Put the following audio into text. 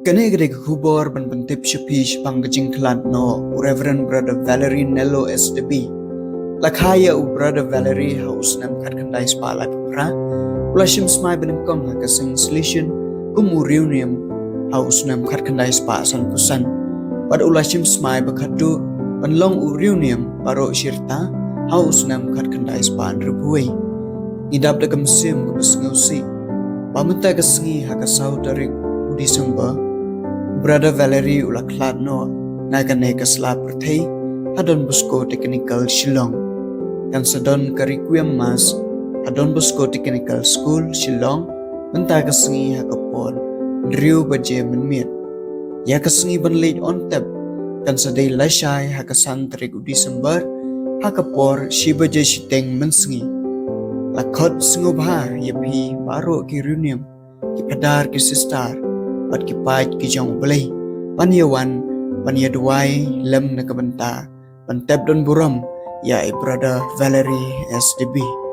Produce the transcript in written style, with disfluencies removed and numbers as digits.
Kene gede kubor ban bentip shapish pang gajing klan no Reverend Brother Valerie Nello SDB. Lakhaya u Brother Valerie haus nam kat kandai spala pra. Ulashim smai benengkong hakasing solution kumu reunion haus nam kat kandai spa san pusan. Pad ulashim smai bakadu ban long u reunion baro shirta haus nam kat kandai spa rebuai. Idap da kamsim kapasngausi. Pamunta kasengi hakasau tarik Desember, Brother Valerie ulaklat no nagane kasla perthei hadon busko technical Shillong. Kan sadon karikuam mas hadon busko technical school Shillong menta kasengi hakapon driu baje menmiet. Ya kasengi ban late on tap kan sadai lashai hakasan tarik Desember hakapor shi baje shiteng mensengi. Lakot sengubha yapi baro ki reunion ki padar ki sistar pat ki pait ki jong belai panyawan panyaduai lem na kabanta pantep don buram ya Brother Valerie SDB.